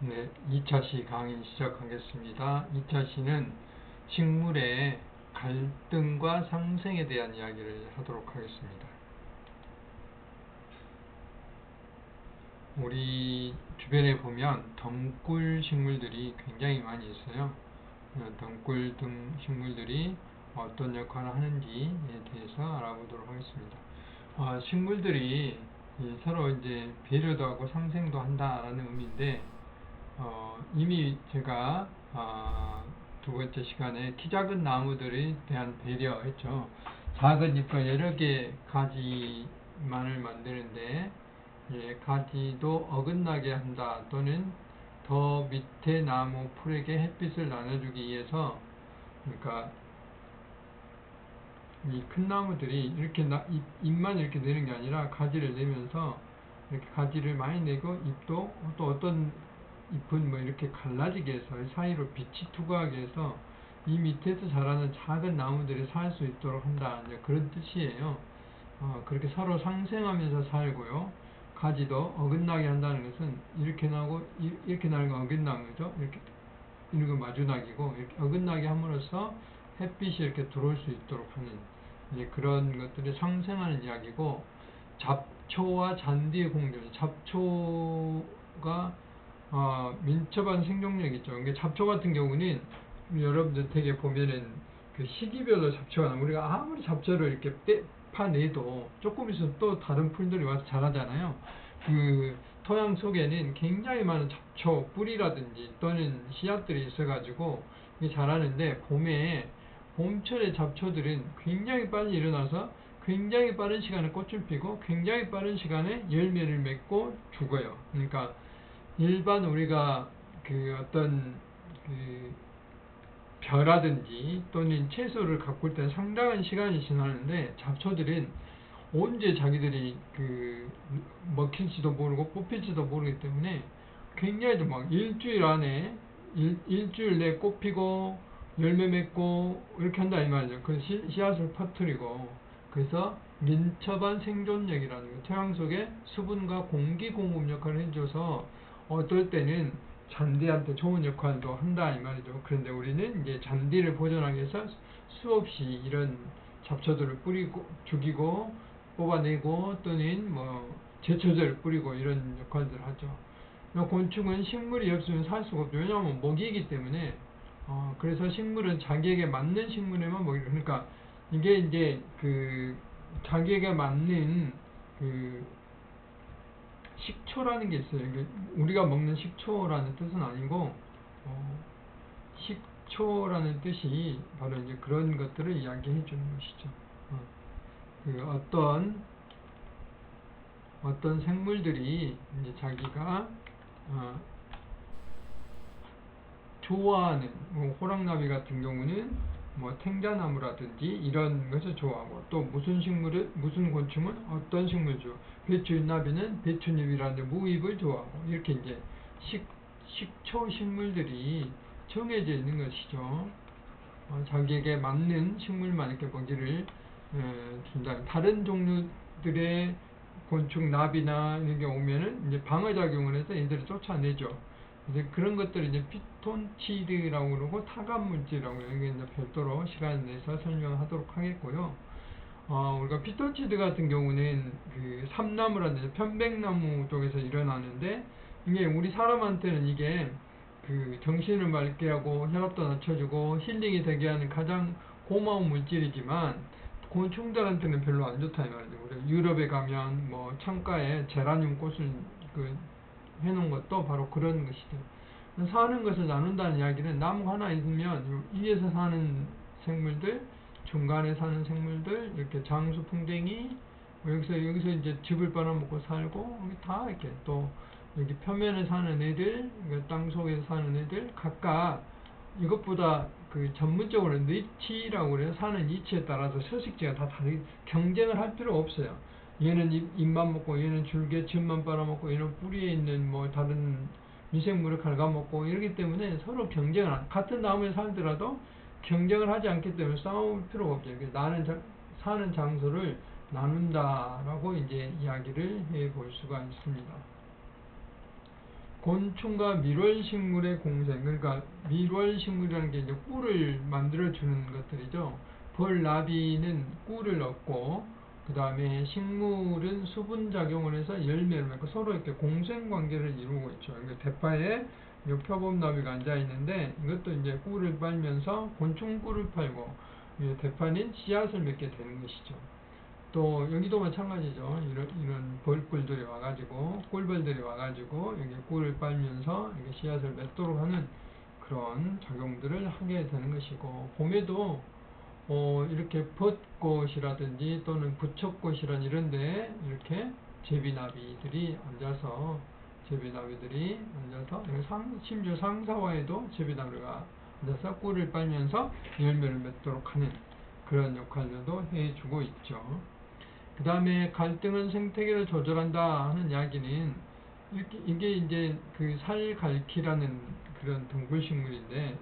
네, 2차 시 강의 시작하겠습니다. 2차 시는 식물의 갈등과 상생에 대한 이야기를 하도록 하겠습니다. 우리 주변에 보면 덩굴 식물들이 굉장히 많이 있어요. 덩굴 등 식물들이 어떤 역할을 하는지에 대해서 알아보도록 하겠습니다. 식물들이 서로 이제 배려도 하고 상생도 한다라는 의미인데, 이미 제가 두 번째 시간에 키 작은 나무들에 대한 배려했죠. 작은 잎과 여러 개 가지만을 만드는데, 가지도 어긋나게 한다 또는 더 밑에 나무 풀에게 햇빛을 나눠주기 위해서, 그러니까 이 큰 나무들이 이렇게 잎만 이렇게 내는 게 아니라 가지를 내면서 이렇게 가지를 많이 내고 잎도 또 어떤 잎은 뭐 이렇게 갈라지게 해서 사이로 빛이 투과하게 해서 이 밑에서 자라는 작은 나무들이 살 수 있도록 한다. 이제 그런 뜻이에요. 그렇게 서로 상생하면서 살고요. 가지도 어긋나게 한다는 것은 이렇게 나고 이렇게 나는 건 어긋나는 거죠. 이렇게 이런 건 마주나기고 이렇게 어긋나게 함으로써 햇빛이 이렇게 들어올 수 있도록 하는 이제 그런 것들이 상생하는 이야기고, 잡초와 잔디의 공존. 잡초가 민첩한 생존력 있죠. 그러니까 잡초 같은 경우는 여러분들 되게 보면은 그 시기별로 잡초가 나요. 우리가 아무리 잡초를 이렇게 파내도 조금 있으면 또 다른 풀들이 와서 자라잖아요. 그 토양 속에는 굉장히 많은 잡초 뿌리라든지 또는 씨앗들이 있어가지고 이게 자라는데, 봄철의 잡초들은 굉장히 빨리 일어나서 굉장히 빠른 시간에 꽃을 피고 굉장히 빠른 시간에 열매를 맺고 죽어요. 그러니까 일반 우리가 그 어떤 그 벼라든지 또는 채소를 가꿀 때는 상당한 시간이 지나는데, 잡초들은 언제 자기들이 그 먹힐지도 모르고 뽑힐지도 모르기 때문에 굉장히 막 일주일 안에 일주일 내에 꽃 피고 열매 맺고 이렇게 한다 이 말이죠. 그 씨앗을 퍼뜨리고. 그래서 민첩한 생존력이라는 거, 토양 속에 수분과 공기 공급 역할을 해줘서 어떨 때는 잔디한테 좋은 역할도 한다 이 말이죠. 그런데 우리는 이제 잔디를 보존하기 위해서 수없이 이런 잡초들을 뿌리고 죽이고 뽑아내고 또는 뭐 제초제를 뿌리고 이런 역할들을 하죠. 곤충은 식물이 없으면 살 수가 없죠. 왜냐하면 먹이기 때문에. 그래서 식물은 자기에게 맞는 식물에만 먹이고, 그러니까 이게 이제 그 자기에게 맞는 그 식초라는 게 있어요. 우리가 먹는 식초라는 뜻은 아니고, 식초라는 뜻이 바로 이제 그런 것들을 이야기해 주는 것이죠. 그 어떤 생물들이 이제 자기가 좋아하는, 뭐 호랑나비 같은 경우는 뭐 탱자나무라든지 이런 것을 좋아하고, 또 무슨 곤충은 어떤 식물을 좋아. 배추잎나비는 배추잎이라는 무잎을 좋아하고, 이렇게 이제 식초 식물들이 정해져 있는 것이죠. 자기에게 맞는 식물만 이렇게 먹이를 준다. 다른 종류들의 곤충, 나비나 이런 게 오면은 이제 방어작용을 해서 얘들을 쫓아내죠. 이제 그런 것들을 이제 피톤치드라고 그러고 타간물질이라고 그러고, 이게 이제 별도로 시간 내서 설명하도록 하겠고요. 우리가 피톤치드 같은 경우는 그 삼나무라든지 편백나무 쪽에서 일어나는데, 이게 우리 사람한테는 이게 그 정신을 맑게 하고 혈압도 낮춰주고 힐링이 되게 하는 가장 고마운 물질이지만, 곤충들한테는 별로 안 좋다 이 말이죠. 우리 유럽에 가면 뭐 창가에 제라늄 꽃을 그 해놓은 것도 바로 그런 것이죠. 사는 것을 나눈다는 이야기는 나무 하나 있으면 위에서 사는 생물들, 중간에 사는 생물들, 이렇게 장수풍뎅이, 뭐 여기서 이제 집을 빨아먹고 살고, 여기 다 이렇게 또 여기 표면에 사는 애들, 땅 속에서 사는 애들, 각각 이것보다 그 전문적으로 니치라고 그래요. 사는 위치에 따라서 서식지가 다 다르게 경쟁을 할 필요 없어요. 얘는 잎만 먹고 얘는 줄기에 즙만 빨아먹고 얘는 뿌리에 있는 뭐 다른 미생물을 갉아먹고 이러기 때문에 서로 같은 나무에 살더라도 경쟁을 하지 않기 때문에 싸울 필요가 없죠. 나는 사는 장소를 나눈다라고 이제 이야기를 해 볼 수가 있습니다. 곤충과 밀월식물의 공생, 그러니까 밀월식물이라는 게 이제 꿀을 만들어주는 것들이죠. 벌, 나비는 꿀을 얻고, 그 다음에 식물은 수분작용을 해서 열매를 맺고 서로 이렇게 공생관계를 이루고 있죠. 그러니까 대파에 표범나비가 앉아있는데 이것도 이제 꿀을 빨면서 곤충 꿀을 팔고, 대파는 씨앗을 맺게 되는 것이죠. 또 여기도 마찬가지죠. 이런 벌꿀들이 와가지고 꿀벌들이 와가지고 여기 꿀을 빨면서 이게 씨앗을 맺도록 하는 그런 작용들을 하게 되는 것이고, 봄에도 이렇게 벚꽃이라든지 또는 부처꽃이란 이런데 이렇게 제비나비들이 앉아서 심지어 상사화에도 제비나비가 앉아서 꿀을 빨면서 열매를 맺도록 하는 그런 역할도 해주고 있죠. 그 다음에 갈등은 생태계를 조절한다 하는 이야기는 이게 이제 그 살갈퀴라는 그런 동굴식물인데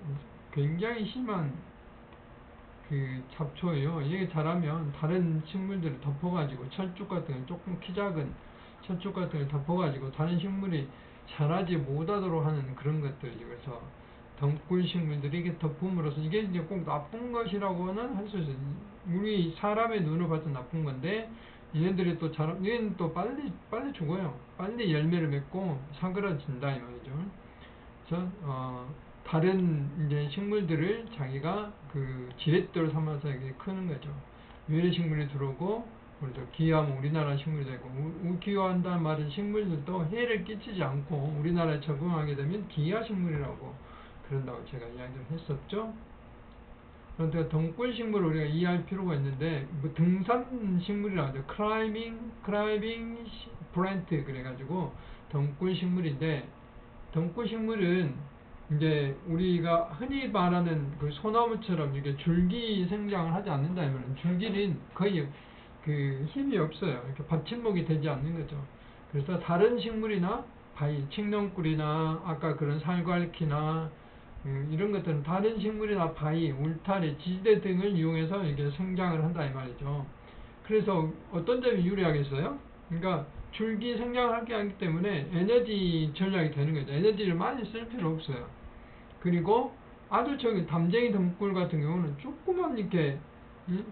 굉장히 심한 그 잡초예요. 이게 자라면 다른 식물들을 덮어가지고 철쭉 같은 거, 조금 키 작은 철쭉 같은 걸 덮어가지고 다른 식물이 자라지 못하도록 하는 그런 것들이죠. 그래서 덩굴 식물들이 이게 덮음으로써 이게 이제 꼭 나쁜 것이라고는 할 수 있어요. 우리 사람의 눈으로 봐서 나쁜 건데 얘네들이 또 얘는 또 빨리 죽어요. 빨리 열매를 맺고 사그라진다 이 말이죠. 그래서 다른 이제 식물들을 자기가 그 지렛대로 삼아서 이게 크는 거죠. 유해 식물이 들어오고 기여하면 우리나라 식물이 되고, 기여한다는 말은 식물들도 해를 끼치지 않고 우리나라에 적응하게 되면 기여 식물이라고 그런다고 제가 이야기를 했었죠. 그런데 덩굴 식물을 우리가 이해할 필요가 있는데, 뭐 등산 식물이라고 하죠. 클라이밍 플랜트 그래가지고 덩굴 식물인데, 덩굴 식물은 이제 우리가 흔히 말하는 그 소나무처럼 이게 줄기 생장을 하지 않는다 하면, 줄기는 거의 그 힘이 없어요. 이렇게 받침목이 되지 않는 거죠. 그래서 다른 식물이나 바위, 칡덩굴이나 아까 그런 살갈퀴나 이런 것들은 다른 식물이나 바위, 울타리, 지지대 등을 이용해서 이게 생장을 한다 이 말이죠. 그래서 어떤 점이 유리하겠어요? 그러니까 줄기 생장을 하기 때문에 에너지 전략이 되는 거죠. 에너지를 많이 쓸 필요 없어요. 그리고 아주 저기 담쟁이 덩굴 같은 경우는 조그만 이렇게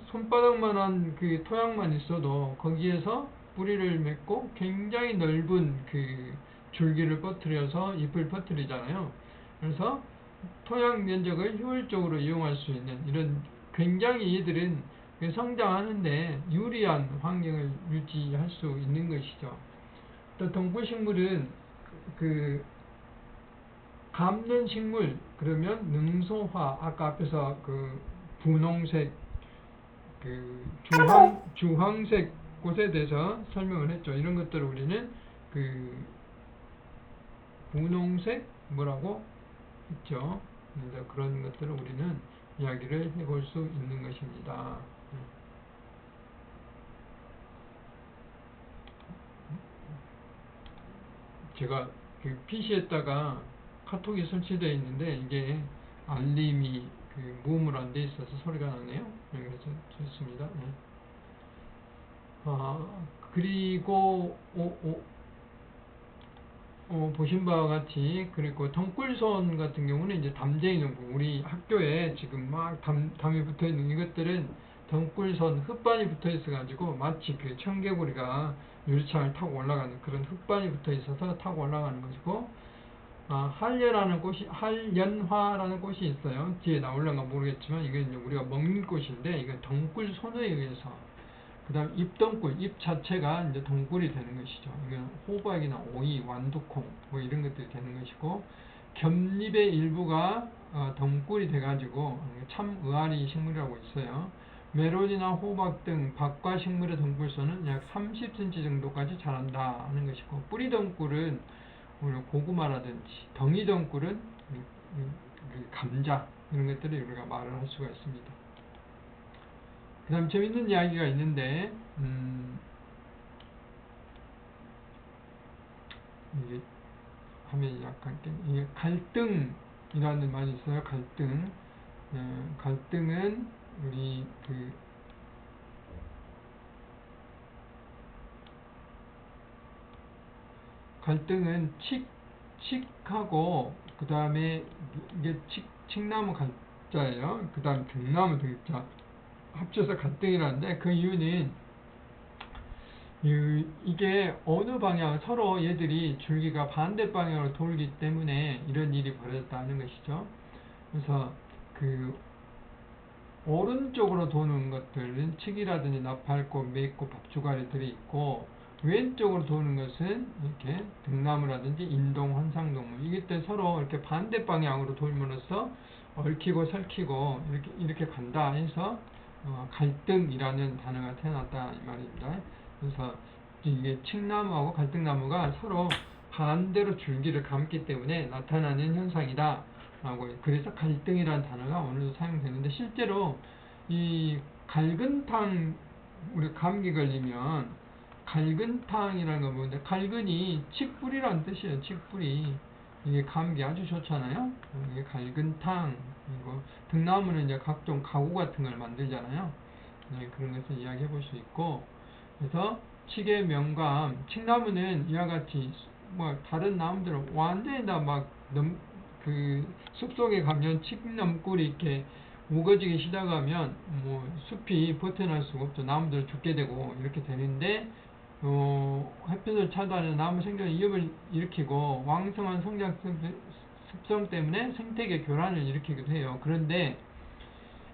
손바닥만한 그 토양만 있어도 거기에서 뿌리를 맺고 굉장히 넓은 그 줄기를 퍼뜨려서 잎을 퍼뜨리잖아요. 그래서 토양 면적을 효율적으로 이용할 수 있는 이런, 굉장히 이들은 성장하는데 유리한 환경을 유지할 수 있는 것이죠. 또 덩굴식물은 그 감는 식물 그러면 능소화, 아까 앞에서 그 분홍색 그 주황색 꽃에 대해서 설명을 했죠. 이런 것들을 우리는 그 분홍색 뭐라고 했죠. 그래서 그런 것들을 우리는 이야기를 해볼 수 있는 것입니다. 제가 그 PC에다가 카톡이 설치되어 있는데 이게 알림이 그 무음으로 안 돼 있어서 소리가 나네요. 그래서 좋습니다. 네. 그리고 보신 바와 같이, 그리고 덩굴손 같은 경우는 이제 담쟁이 덩굴, 우리 학교에 지금 막 담이 붙어 있는 이것들은 덩굴손 흙반이 붙어 있어 가지고 마치 그 청개구리가 유리창을 타고 올라가는 그런 흙반이 붙어 있어서 타고 올라가는 것이고, 한련화라는 꽃이 있어요. 뒤에 나올란가 모르겠지만 이건 이제 우리가 먹는 꽃인데 이건 덩굴손에 의해서, 그 다음 잎덩굴, 잎 자체가 이제 덩굴이 되는 것이죠. 이건 호박이나 오이, 완두콩 뭐 이런 것들이 되는 것이고, 겹잎의 일부가 덩굴이 돼가지고 참 의아리 식물이라고 있어요. 메론이나 호박 등 박과 식물의 덩굴선은 약 30cm 정도까지 자란다 하는 것이고, 뿌리 덩굴은 고구마라든지, 덩이 덩굴은 감자 이런 것들을 우리가 말을 할 수가 있습니다. 그 다음 재밌는 이야기가 있는데, 이게 화면이 약간 이게 갈등이라는 말이 있어요. 갈등. 갈등은 우리 그 갈등은 칡하고 그 다음에 이게 칡나무 갈자예요. 그 다음 등나무 등자 합쳐서 갈등이라는데 그 이유는 이게 어느 방향 서로 얘들이 줄기가 반대 방향으로 돌기 때문에 이런 일이 벌어졌다는 것이죠. 그래서 그 오른쪽으로 도는 것들은 칡이라든지 나팔꽃, 매꽃, 박주가리들이 있고 왼쪽으로 도는 것은 이렇게 등나무라든지 인동, 환상동물 이게 때 서로 이렇게 반대 방향으로 돌면서 얽히고 설키고 이렇게 간다 해서 갈등이라는 단어가 태어났다 이 말입니다. 그래서 이게 칡나무하고 갈등나무가 서로 반대로 줄기를 감기 때문에 나타나는 현상이다. 라고 그래서 갈등이라는 단어가 오늘도 사용되는데 실제로 이 갈근탕 우리 감기 걸리면 갈근탕이라는 거 보는데 갈근이 칡뿌리라는 뜻이에요. 칡뿌리 이게 감기 아주 좋잖아요. 이게 갈근탕 그리고 등나무는 이제 각종 가구 같은 걸 만들잖아요. 네, 그런 것을 이야기해 볼 수 있고 그래서 칡의 명감 칡나무는 이와 같이 뭐 다른 나무들은 완전히 다막그 숲속에 가면 칡나무꿀이 이렇게 우거지기 시작하면 뭐 숲이 버텨낼 수가 없죠. 나무들 죽게 되고 이렇게 되는데 햇빛을 차단하는 나무 생존 위협을 일으키고 왕성한 성장 습성 때문에 생태계 교란을 일으키기도 해요. 그런데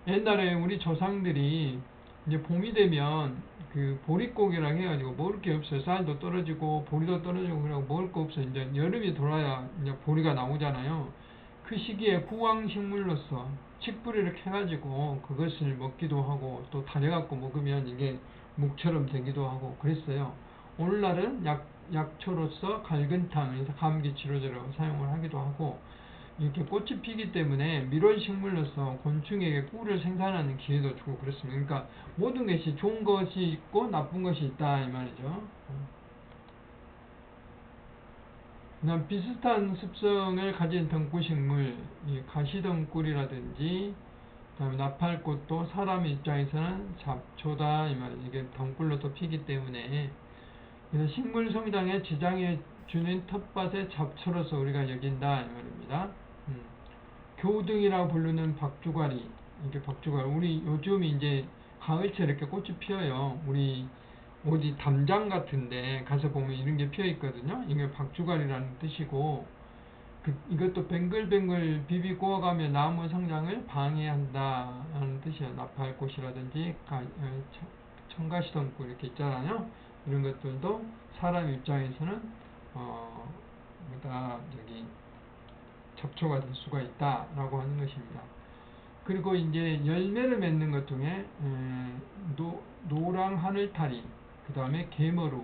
옛날에 우리 조상들이 이제 봄이 되면 그 보릿고개라 해가지고 먹을 게 없어요. 쌀도 떨어지고 보리도 떨어지고 그러고 먹을 거 없어요. 이제 여름이 돌아야 이제 보리가 나오잖아요. 그 시기에 부황식물로서 칡뿌리를 캐가지고 그것을 먹기도 하고 또 다려갖고 먹으면 이게 묵처럼 되기도 하고 그랬어요. 오늘날은 약초로서 갈근탕에서 감기 치료제로 사용을 하기도 하고 이렇게 꽃이 피기 때문에 밀원식물로서 곤충에게 꿀을 생산하는 기회도 주고 그렇습니다. 그러니까 모든 것이 좋은 것이 있고 나쁜 것이 있다 이 말이죠. 그다음 비슷한 습성을 가진 덩굴식물, 가시덩굴이라든지 그다음에 나팔꽃도 사람 입장에서는 잡초다 이 말이에요. 이게 덩굴로도 피기 때문에 그래서 식물 성장에 지장해 주는 텃밭의 잡초로서 우리가 여긴다 이 말입니다. 교등이라고 부르는 박주가리, 이게 박주가리. 우리 요즘 이제 가을철 이렇게 꽃이 피어요. 우리 어디 담장 같은데 가서 보면 이런 게 피어 있거든요. 이게 박주가리라는 뜻이고, 이것도 뱅글뱅글 비비 구워가며 나무 성장을 방해한다는 뜻이에요. 나팔꽃이라든지 청가시덩굴 이렇게 있잖아요. 이런 것들도 사람 입장에서는 여기 잡초가 될 수가 있다라고 하는 것입니다. 그리고 이제 열매를 맺는 것 중에 노랑 하늘타리, 그 다음에 개머루,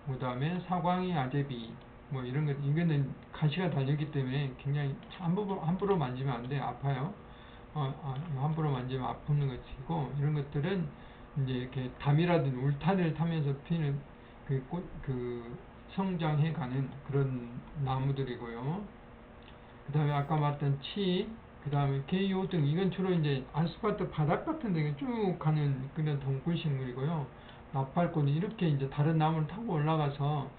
그 다음에 사광이 아제비, 뭐 이런 것 이거는 가시가 달렸기 때문에 굉장히 함부로 만지면 안 돼, 아파요. 함부로 만지면 아픈 것이고 이런 것들은 이제 이렇게 담이라든 울타리를 타면서 피는 그 성장해가는 그런 나무들이고요. 그 다음에 아까 말했던 그 다음에 개요 등 이건 주로 이제 아스팔트 바닥 같은 데 쭉 가는 그런 덩굴식물이고요. 나팔꽃은 이렇게 이제 다른 나무를 타고 올라가서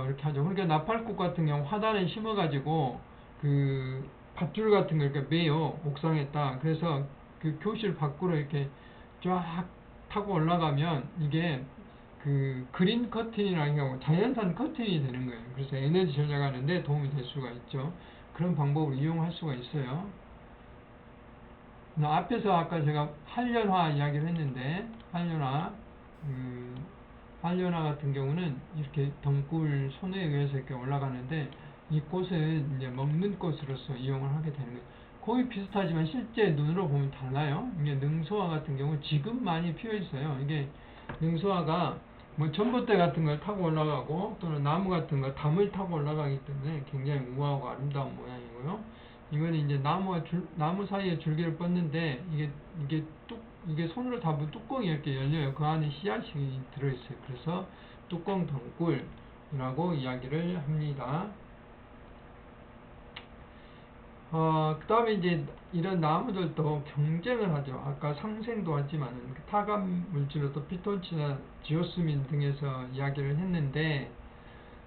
이렇게 하죠. 그러니까 나팔꽃 같은 경우 화단에 심어가지고 그 밧줄 같은 걸 이렇게 매요. 옥상에다. 그래서 그 교실 밖으로 이렇게 쫙 타고 올라가면 이게 그 그린 커튼이라는 게 자연산 커튼이 되는 거예요. 그래서 에너지 절약하는데 도움이 될 수가 있죠. 그런 방법을 이용할 수가 있어요. 앞에서 아까 제가 한련화 이야기를 했는데 한련화 같은 경우는 이렇게 덩굴 손에 의해서 이렇게 올라가는데 이 꽃은 이제 먹는 꽃으로서 이용을 하게 되는 거예요. 거의 비슷하지만 실제 눈으로 보면 달라요. 이게 능소화 같은 경우 지금 많이 피어 있어요. 이게 능소화가 뭐 전봇대 같은 걸 타고 올라가고 또는 나무 같은 걸 담을 타고 올라가기 때문에 굉장히 우아하고 아름다운 모양이고요. 이거는 이제 나무 사이에 줄기를 뻗는데 이게 손으로 잡은 뚜껑이 이렇게 열려요. 그 안에 씨앗이 들어있어요. 그래서 뚜껑 덩굴이라고 이야기를 합니다. 그 다음에 이제 이런 나무들도 경쟁을 하죠. 아까 상생도 하지만 타감 물질로도 피톤치나 지오스민 등에서 이야기를 했는데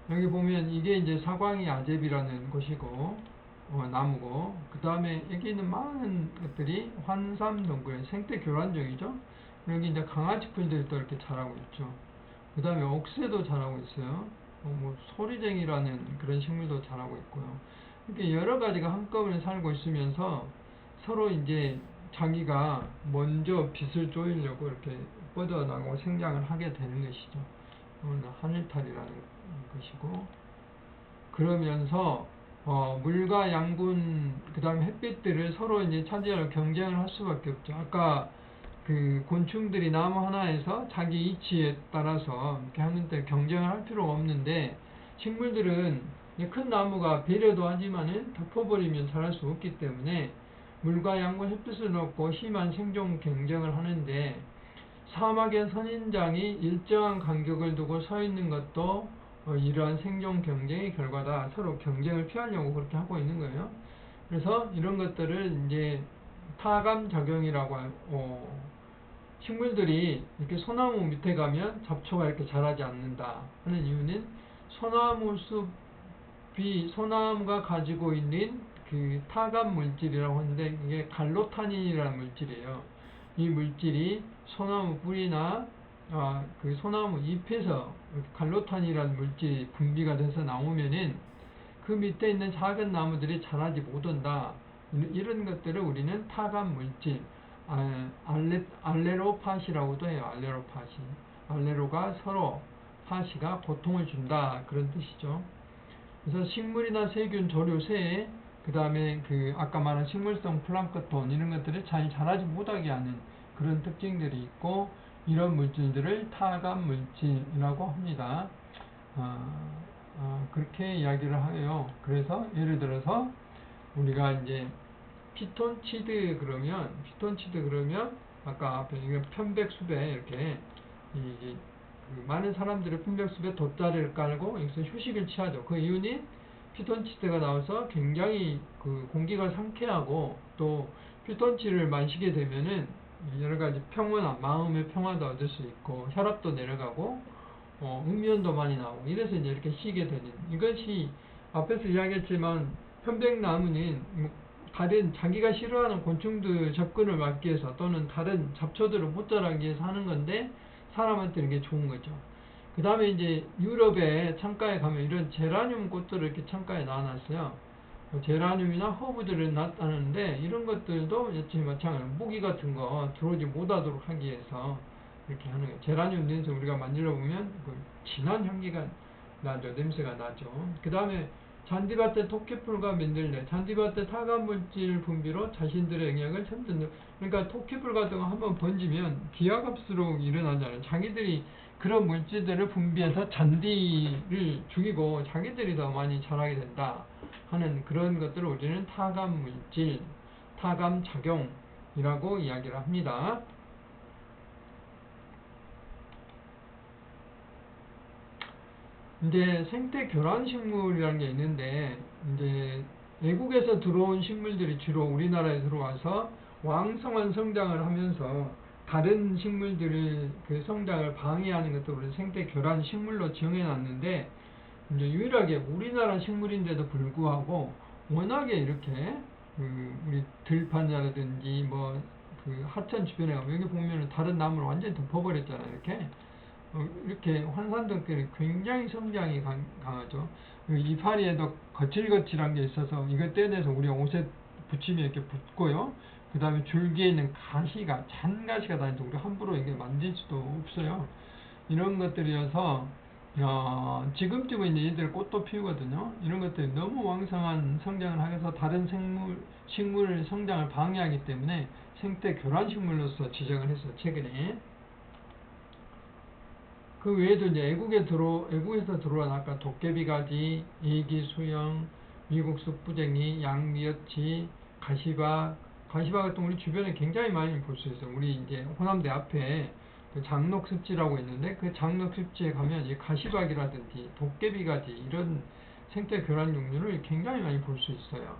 여기 보면 이게 이제 사광이 아제비라는 곳이고, 나무고, 그 다음에 여기 있는 많은 것들이 환삼동굴, 생태 교란종이죠. 여기 이제 강아지 풀들이 또 이렇게 자라고 있죠. 그 다음에 옥새도 자라고 있어요. 뭐 소리쟁이라는 그런 식물도 자라고 있고요. 이렇게 여러 가지가 한꺼번에 살고 있으면서 서로 이제 자기가 먼저 빛을 조이려고 이렇게 뻗어나가고 생장을 하게 되는 것이죠. 하늘탈이라는 것이고, 그러면서 물과 양분, 그 다음에 햇빛들을 서로 이제 차지하려 경쟁을 할 수밖에 없죠. 아까 그 곤충들이 나무 하나에서 자기 이치에 따라서 이렇게 하는데 경쟁을 할 필요가 없는데, 식물들은 큰 나무가 배려도 하지만은 덮어버리면 자랄 수 없기 때문에 물과 양분 햇빛을 넣고 심한 생존 경쟁을 하는데, 사막의 선인장이 일정한 간격을 두고 서 있는 것도 이러한 생존 경쟁의 결과다. 서로 경쟁을 피하려고 그렇게 하고 있는 거예요. 그래서 이런 것들을 이제 타감 작용이라고 하고, 식물들이 이렇게 소나무 밑에 가면 잡초가 이렇게 자라지 않는다 하는 이유는, 소나무 숲이 소나무가 가지고 있는 그 타감 물질이라고 하는데, 이게 갈로타닌이라는 물질이에요. 이 물질이 소나무 뿌리나 그 소나무 잎에서 갈로탄이라는 물질이 분비가 돼서 나오면은 그 밑에 있는 작은 나무들이 자라지 못한다. 이런 것들을 우리는 타감 물질, 알레로파시라고도 해요. 알레로파시. 알레로가 서로, 파시가 고통을 준다. 그런 뜻이죠. 그래서 식물이나 세균, 조류, 새, 그 다음에 그 아까 말한 식물성 플랑크톤, 이런 것들을 잘 자라지 못하게 하는 그런 특징들이 있고, 이런 물질들을 타감 물질이라고 합니다. 그렇게 이야기를 하요. 그래서 예를 들어서 우리가 이제 피톤치드 그러면 아까 앞에 이거 편백숲에 이렇게 그 많은 사람들이 편백숲에 돗자리를 깔고 여기서 휴식을 취하죠. 그 이유는 피톤치드가 나와서 굉장히 그 공기가 상쾌하고, 또 피톤치드를 마시게 되면은 여러 가지 마음의 평화도 얻을 수 있고, 혈압도 내려가고, 음이온도 많이 나오고, 이래서 이제 이렇게 쉬게 되는, 이것이 앞에서 이야기했지만 편백나무는 다른 자기가 싫어하는 곤충들 접근을 막기 위해서, 또는 다른 잡초들을 못 자라기 위해서 하는 건데, 사람한테 이게 좋은 거죠. 그 다음에 이제 유럽에 창가에 가면 이런 제라늄 꽃들을 이렇게 창가에 놔놨어요. 제라늄이나 허브들을 놨다는데, 이런 것들도 역시 마찬가지로 모기 같은 거 들어오지 못하도록 하기 위해서 이렇게 하는 거예요. 제라늄 냄새 우리가 만질러 보면 그 진한 향기가 나죠. 냄새가 나죠. 그 다음에 잔디밭의 토끼풀과 맨들레, 잔디밭의 타감물질 분비로 자신들의 영역을 힘든다. 그러니까 토끼풀 같은 거 한번 번지면 기하급수로 일어나잖아요. 자기들이 그런 물질들을 분비해서 잔디를 죽이고 자기들이 더 많이 자라게 된다 하는 그런 것들을 우리는 타감물질, 타감작용이라고 이야기를 합니다. 이제 생태 교란 식물이라는 게 있는데, 이제 외국에서 들어온 식물들이 주로 우리나라에 들어와서 왕성한 성장을 하면서 다른 식물들의 그 성장을 방해하는 것도 우리 생태 교란 식물로 정해 놨는데, 이제 유일하게 우리나라 식물인데도 불구하고 워낙에 이렇게 우리 들판이라든지 뭐 그 하천 주변에 여기 보면은 다른 나무를 완전히 덮어버렸잖아요. 이렇게 환산덕들이 굉장히 성장이 강하죠. 이파리에도 거칠거칠한 게 있어서 이걸 떼내서 우리 옷에 붙이면 이렇게 붙고요. 그 다음에 줄기에 있는 가시가, 잔가시가 다니죠. 우리 함부로 이게 만질 수도 없어요. 이런 것들이어서 지금쯤은 이제 얘들 꽃도 피우거든요. 이런 것들이 너무 왕성한 성장을 하면서 다른 식물 성장을 방해하기 때문에 생태 교란식물로서 지정을 했어요. 최근에. 그 외에도 이제 외국에서 들어온 아까 도깨비가지, 애기수영, 미국 숯부쟁이, 양미역치, 가시박 같은 우리 주변에 굉장히 많이 볼 수 있어요. 우리 이제 호남대 앞에 그 장록습지라고 있는데, 그 장록습지에 가면 이 가시박이라든지 도깨비가지 이런 생태 교란 종류를 굉장히 많이 볼 수 있어요.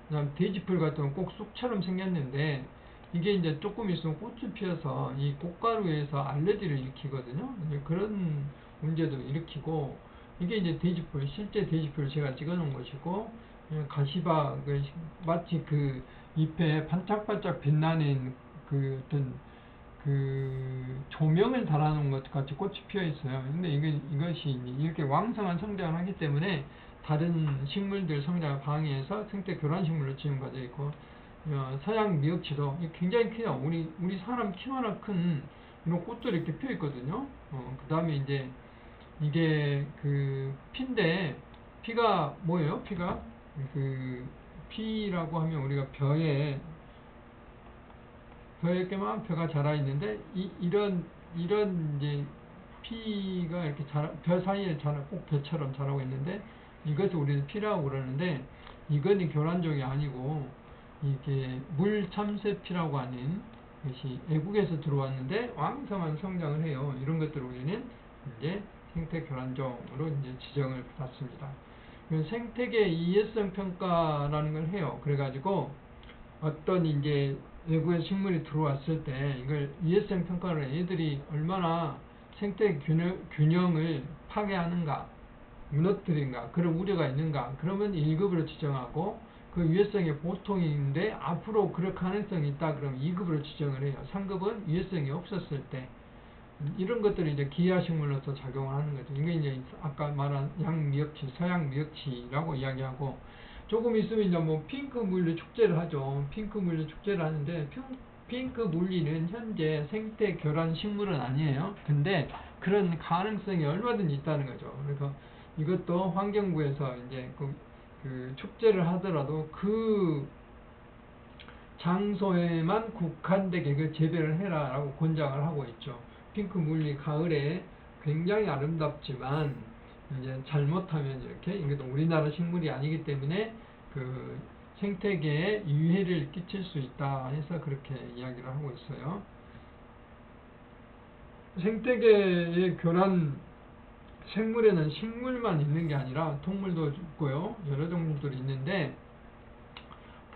그다음 돼지풀 같은 건 꼭 쑥처럼 생겼는데, 이게 이제 조금 있으면 꽃이 피어서 이 꽃가루에서 알레르기를 일으키거든요. 그런 문제도 일으키고, 이게 이제 돼지풀, 실제 돼지풀을 제가 찍어 놓은 것이고, 가시바, 마치 그 잎에 반짝반짝 빛나는 그 어떤 그 조명을 달아놓은 것 같이 꽃이 피어 있어요. 근데 이것이 이렇게 왕성한 성장을 하기 때문에 다른 식물들 성장을 방해해서 생태 교란 식물로 지정받아 있고, 서양 미역치도 굉장히 커요. 우리 사람 키만한 큰 이런 꽃들이 이렇게 피어 있거든요. 그 다음에 이제 이게 그 피인데, 피가 뭐예요? 피가 그 피라고 하면 우리가 벼에게만 벼가 자라 있는데, 이런 이제 피가 이렇게 벼 사이에 꼭 벼처럼 자라고 있는데, 이것을 우리는 피라고 그러는데, 이건 교란종이 아니고 이게 물참새피라고 하는 것이 애국에서 들어왔는데 왕성한 성장을 해요. 이런 것들을 우리는 이제 생태 교란종으로 이제 지정을 받았습니다. 생태계 이해성 평가라는 걸 해요. 그래가지고 어떤 이제 외부의 식물이 들어왔을 때 이걸 이해성 평가를 애들이 얼마나 생태 균형을 파괴하는가, 무너뜨린가, 그런 우려가 있는가, 그러면 1급으로 지정하고, 그 유해성이 보통인데 앞으로 그럴 가능성이 있다 그러면 2급으로 지정을 해요. 3급은 유해성이 없었을 때. 이런 것들이 이제 기하식물로서 작용을 하는 거죠. 이게 이제 아까 말한 양미역치, 서양 미역치라고 이야기하고, 조금 있으면 이제 뭐 핑크 물리 축제를 하죠. 핑크 물리 축제를 하는데, 핑크 물리는 현재 생태 교란 식물은 아니에요. 근데 그런 가능성이 얼마든지 있다는 거죠. 그래서 이것도 환경부에서 이제 그 축제를 하더라도 그 장소에만 국한되게 그 재배를 해라라고 권장을 하고 있죠. 핑크 물리 가을에 굉장히 아름답지만 이제 잘못하면 이렇게, 이것도 우리나라 식물이 아니기 때문에 그 생태계에 유해를 끼칠 수 있다 해서 그렇게 이야기를 하고 있어요. 생태계의 교란, 생물에는 식물만 있는 게 아니라 동물도 있고요, 여러 종류들이 있는데,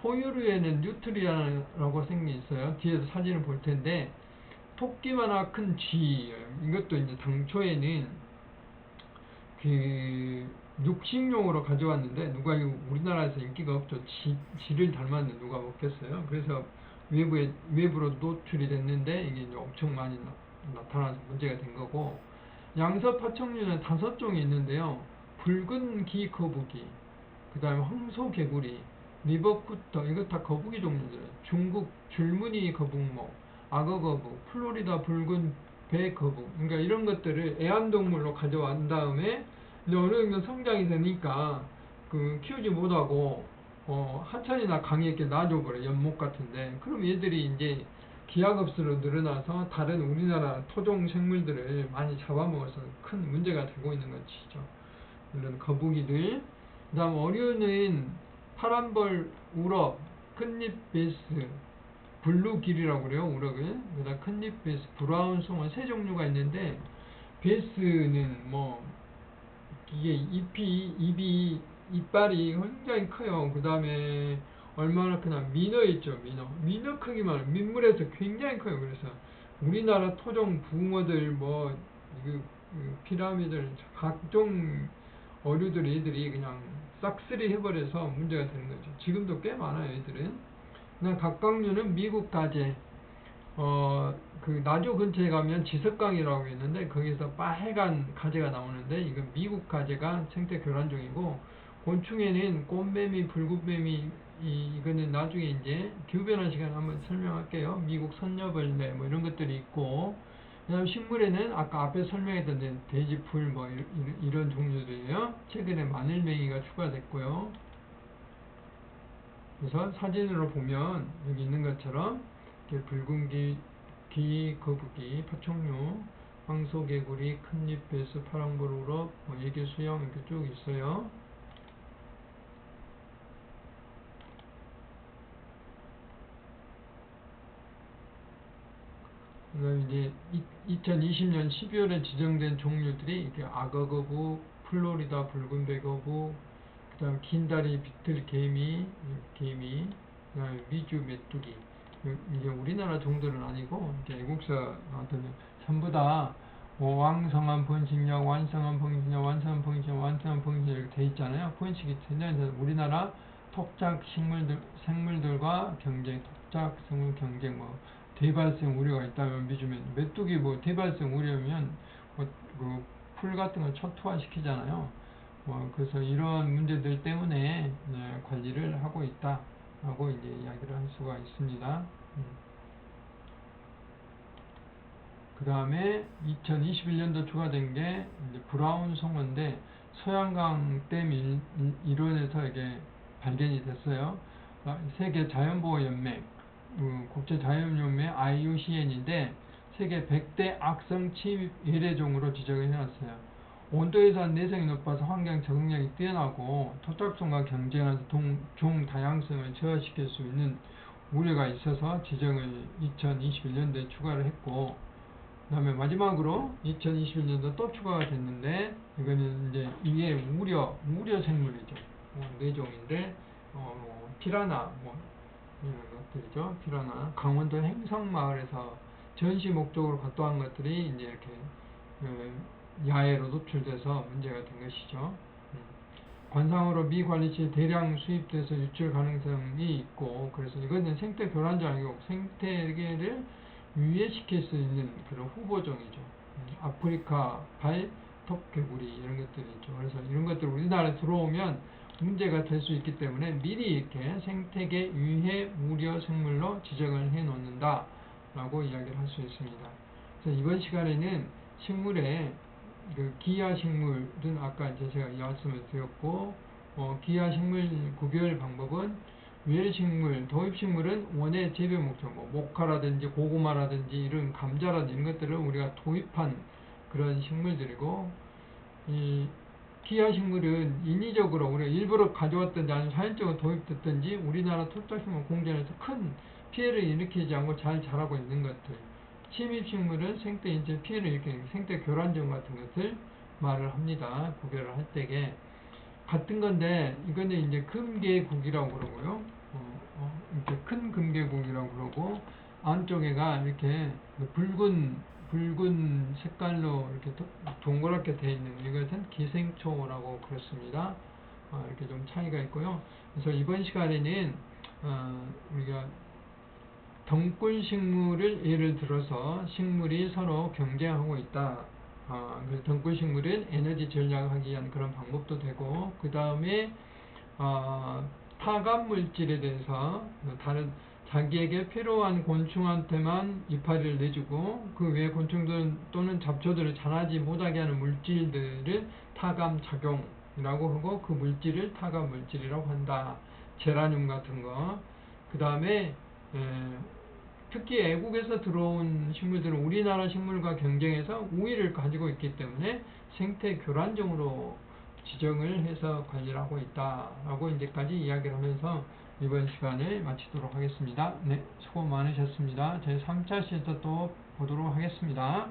포유류에는 뉴트리아라고 생긴 게 있어요. 뒤에서 사진을 볼 텐데, 토끼만한 큰 쥐, 이것도 이제 당초에는 그 육식용으로 가져왔는데, 누가 우리나라에서 인기가 없죠. 쥐를 닮았는데 누가 먹겠어요. 그래서 외부로 노출이 됐는데, 이게 이제 엄청 많이 나타나서 문제가 된 거고, 양서 파충류는 5종이 있는데요. 붉은 기거북이, 그 다음에 황소개구리, 리버쿠터, 이거 다 거북이 종류들이에요. 중국 줄무늬 거북목, 악어거북, 플로리다 붉은 배거북, 그러니까 이런 것들을 애완동물로 가져온 다음에 이제 어느 정도 성장이 되니까 그 키우지 못하고 하천이나 강에 이렇게 놔줘버려, 연못 같은데. 그럼 얘들이 이제 기하급수로 늘어나서 다른 우리나라 토종 생물들을 많이 잡아먹어서 큰 문제가 되고 있는 것이죠. 이런 거북이들. 그 다음 어류는 파란벌, 우럭, 큰잎베스, 블루길이라고 그래요, 우럭은. 그 다음 큰잎베스, 브라운 송어, 3종류가 있는데, 베스는 뭐 이게 이빨이 굉장히 커요. 그 다음에 얼마나 크나, 민어 있죠, 민어 크기만, 민물에서 굉장히 커요. 그래서 우리나라 토종 붕어들, 뭐 피라미들, 각종 어류들, 애들이 그냥 싹쓸이 해버려서 문제가 되는 거죠. 지금도 꽤 많아요, 애들은. 그냥 각각류는 미국 가재, 그 나주 근처에 가면 지석강이라고 있는데, 거기서 빨간 가재가 나오는데, 이건 미국 가재가 생태 교란종이고, 곤충에는 꽃매미, 붉은매미, 이거는 나중에 이제 기후변화 시간에 한번 설명할게요. 미국 선녀벌레 뭐 이런 것들이 있고, 그다음 식물에는 아까 앞에 설명했던 돼지풀 뭐 이런 종류들이에요. 최근에 마늘맹이가 추가됐고요. 그래서 사진으로 보면 여기 있는 것처럼 이렇게 붉은 거북이, 파충류, 황소개구리, 큰잎배수, 파랑보루럭, 뭐 애교수염 이렇게 쭉 있어요. 그다음에 이제 2020년 12월에 지정된 종류들이 이렇게 악어거북, 플로리다 붉은배거북, 그다음 긴다리 비틀개미, 그다음에 미주 메뚜기. 이게 우리나라 종들은 아니고 이제 애국서 나왔더니 전부 다 왕성한 번식력, 완성한 번식력, 완성한 번식력, 완성한 번식력 이렇게 돼 있잖아요. 번식이 되면 우리나라 토착 생물들과 경쟁, 토착 생물 경쟁, 대발생 우려가 있다면 빚으면 메뚜기 대발생 우려면 그 풀 같은 걸 초토화 시키잖아요. 그래서 이런 문제들 때문에 관리를 하고 있다라고 이제 이야기를 할 수가 있습니다. 그 다음에 2021년도 추가된 게 이제 브라운 송어인데 소양강 댐 일원에서 이게 발견이 됐어요. 세계 자연보호연맹, 국제자연연맹 IUCN인데 세계 100대 악성 침입 예외종으로 지정을 해놨어요. 온도에서 내성이 높아서 환경 적응력이 뛰어나고 토착성과 경쟁하면서 종 다양성을 저하시킬 수 있는 우려가 있어서 지정을 2021년도에 추가를 했고, 그 다음에 마지막으로 2021년도 또 추가가 됐는데 이거는 이제 이게 우려 생물이죠. 뇌종인데 피라나 이런 것들이죠. 피라나 강원도 행성마을에서 전시 목적으로 갔다 온 것들이 이제 이렇게 야외로 노출돼서 문제가 된 것이죠. 관상으로 미관리치 대량 수입돼서 유출 가능성이 있고, 그래서 이거는 생태 교란종 아니고 생태계를 유해시킬 수 있는 그런 후보종이죠. 아프리카 발 톱개구리 이런 것들이 있죠. 그래서 이런 것들 우리나라에 들어오면 문제가 될 수 있기 때문에 미리 이렇게 생태계 유해 우려 생물로 지정을 해 놓는다 라고 이야기를 할 수 있습니다. 그래서 이번 시간에는 식물의 기하 식물은 아까 이제 제가 말씀을 드렸고, 기하 식물 구별 방법은 유해식물, 도입식물은 원예 재배 목적, 목화라든지 고구마라든지 이런 감자라든지 이런 것들을 우리가 도입한 그런 식물들이고, 이 기하식물은 인위적으로 우리가 일부러 가져왔든지 아니면 자연적으로 도입됐든지 우리나라 토착식물 공전에서 큰 피해를 일으키지 않고 잘 자라고 있는 것들. 침입식물은 생태 인체 피해를 일으키는 생태 교란종 같은 것을 말을 합니다. 구별을 할 때에 같은 건데 이거는 이제 금계국이라고 그러고요. 이렇게 큰 금계국이라고 그러고 안쪽에가 이렇게 붉은 색깔로 이렇게 동그랗게 되어 있는 이것은 기생초라고 그렇습니다. 이렇게 좀 차이가 있고요. 그래서 이번 시간에는 우리가 덩굴식물을 예를 들어서 식물이 서로 경쟁하고 있다. 그래서 덩굴식물은 에너지 절약하기 위한 그런 방법도 되고, 그 다음에 타감 물질에 대해서 다른 자기에게 필요한 곤충한테만 이파리를 내주고 그 외 곤충들 또는 잡초들을 자라지 못하게 하는 물질들을 타감 작용이라고 하고 그 물질을 타감 물질이라고 한다. 제라늄 같은 거. 그 다음에 특히 외국에서 들어온 식물들은 우리나라 식물과 경쟁해서 우위를 가지고 있기 때문에 생태 교란종으로 지정을 해서 관리를 하고 있다라고 이제까지 이야기를 하면서 이번 시간을 마치도록 하겠습니다. 네, 수고 많으셨습니다. 저희 3차 시에서 또 보도록 하겠습니다.